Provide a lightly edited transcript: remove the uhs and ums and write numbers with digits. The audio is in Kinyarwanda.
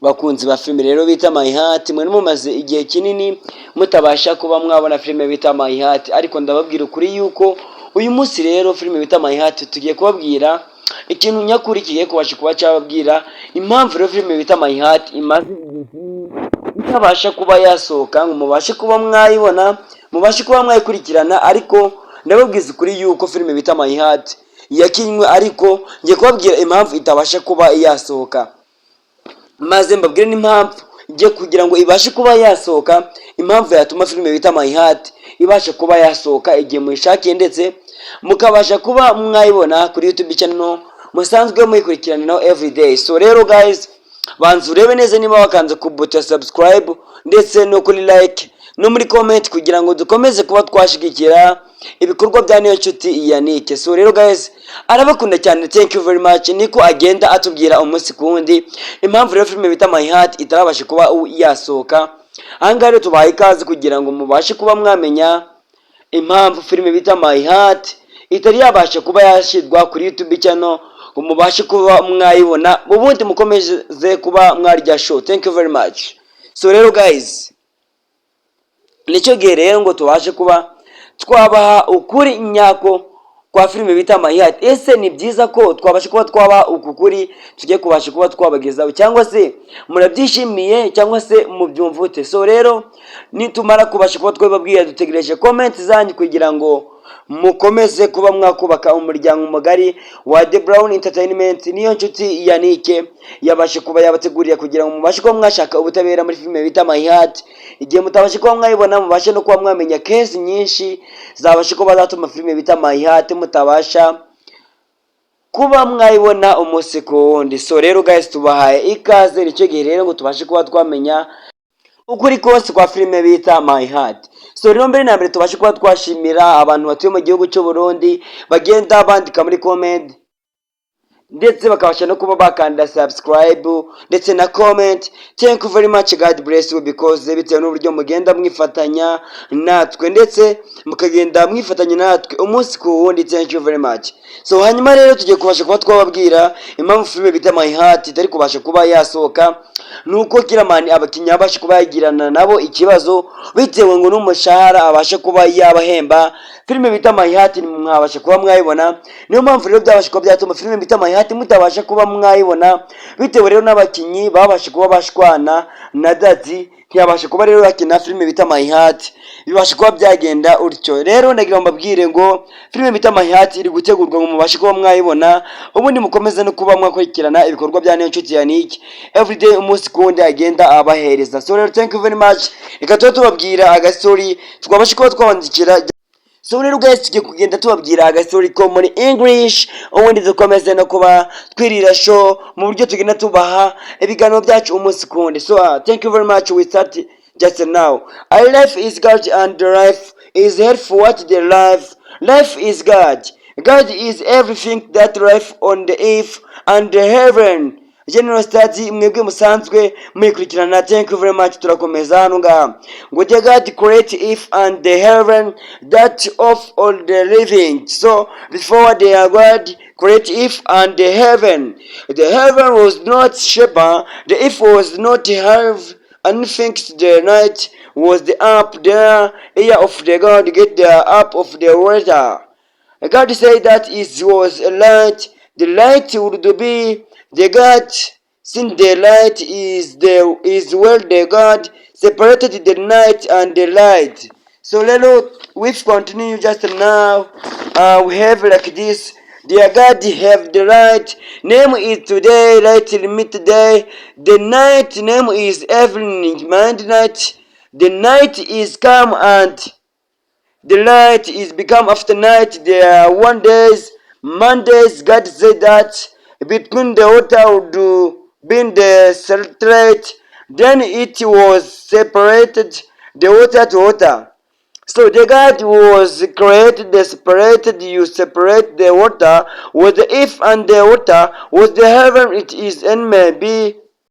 bakunzi ba filime rero bita My Heart, mwe mumaze igihe kinini mutabasha kuba mwabona filime bita My Heart, ariko ndababwira ukuri yuko uyu munsi rero filime bita My Heart tugiye kubabwira ikintu nyakuri kigiye kubasha kuba cyababwira impamvu rero filime bita My Heart imaze itabasha kuba yasohoka ngo mubashe kuba mwayibona, mubashe kuba mwayikurikirana. Ariko ndababwiza ukuri yuko filime bita My Heart yakinywe, ariko ngiye kubabwira impamvu itabasha kuba yasohoka, maze mbabwire n'impamvu igiye kugira ngo ibashe kuba yasohoka, impamvu yatuma filime bita My Heart ibasha kuba yasohoka igihe muyishakiye, ndetse mukabasha kuba mwayibona kuri YouTube channel musanzwe muyikurikiraniraho everyday. So rero guys, banza urebe neza niba wakanze ku button subscribe ndetse no kuri like no muri comment kugira ngo dukomeze kuba twashigikira ibikorwa bya niyo nshuti Yannick. So rero guys, arabakunda cyane, thank you very much. Niko agenda atubwira umunsi kundi impamvu rero filime bita My Heart itarabasha kuba yasohoka. Ahangaha rero tubaye ikaze kugira ngo mubashe kuba mwamenya impamvu filime bita My Heart itari yabasha kuba yashirwa kuri YouTube channel ngo mubashe kuba mwayibona, ubundi mukomeze kuba mwarya show. Thank you very much. So rero guys, nicyo gihe rero ngo tubashe kuba twabaha ukuri nyako kwa filime bita My Heart. Ese ni byiza ko twabasha kuba twaba ukukuri tujye kubasha kuba twabagezaho, cyangwa se murabyishimiye cyangwa se mubyumvute? So rero nitumara kubasha kuba twababwira, dutegereje comment zanyu kugira ngo mukomeze kuba mwakubaka umuryango mugari wa The Brown Entertainment. Niyo nshuti Yannick yabashe kuba yabateguriye kugira ngo mubashe kuba mwashaka ubutabera muri filime bita My Heart. Igihe mutabashe kuba mwayibona, mubashe no kuba mwamenya case nyinshi zabashe kuba zatuma filime bita My Heart mutabasha kuba mwayibona umunsi ku wundi. So rero guys, tubahaye ikaze, nicyo gihe rero ngo tubashe kuba twamenya ukuri kose kwa filime bita My Heart. So rero mbere na mbere tubashe kuba twashimira abantu batuye mu gihugu cy'u Burundi bagenda bandika muri comment ndetse bakabasha no kuba bakanda subscribe ndetse na comment. Thank you very much, God bless you, because bitewe n'uburyo mugenda mwifatanya natwe ndetse mukagenda mwifatanya natwe umunsi ku wundi. Thank you very much. So hanyuma rero tugiye kubasha kuba twababwira impamvu filime bita My Heart itari kubasha kuba yasohoka. Nuko Kiramani abakinnyi abasha kuba yagirana nabo ikibazo bitewe ngo n'umushahara abasha kuba yabahemba. Filime bita My Heart mwabasha kuba mwayibona, niyo mpamvu rero byabasha kuba byatuma filime bita My Heart mutabasha kuba mwayibona, bitewe rero n'abakinnyi babasha kuba bashwana na Daddy ntiyabasha kuba rero yakina filime bita My Heart, bibasha kuba byagenda utyo. Rero ndagira mbabwire ngo filime bita My Heart iri gutegurwa ngo mubashe kuba mwayibona, ubundi mukomeze no kuba mwakurikirana ibikorwa bya niyo nshuti Yannick everyday umunsi kundi agenda abahereza. So rero thank you very much. Reka tubabwira agastori twabashe kuba twabandikira. So rero guys, tugiye kugenda tubabwira agastori ko muri English, ubundi dukomeze no kuba twirira show mu buryo tugenda tubaha ibiganiro byacu umunsi kundi. So thank you very much. We start just now. Our life is God and the life is helpful. What the life is God. God is everything that life on the earth and the heaven. General study mwebwe musanzwe muyikurikirana. Thank you very much. Turakomeza hano ngaha ngo God create earth and the heaven, that of all the living. So before the God create earth and the heaven was not shaper, the earth was not have anything. The night was the up there air of the God get the up of the water. God said that it was a light. The light would be the God. Since the light is where the God separated the night and the light. So we continue just now. We have like this. Dear God, have the light. Name is today, light limit today. The night name is evening, mind night. The night is come and the light is become after night. There are one days, Mondays. God said that between the water would be the separate. Then it was separated the water to water. So the God was created, the separated, you separate the water, was the earth and the water, was the heaven, it is and may be.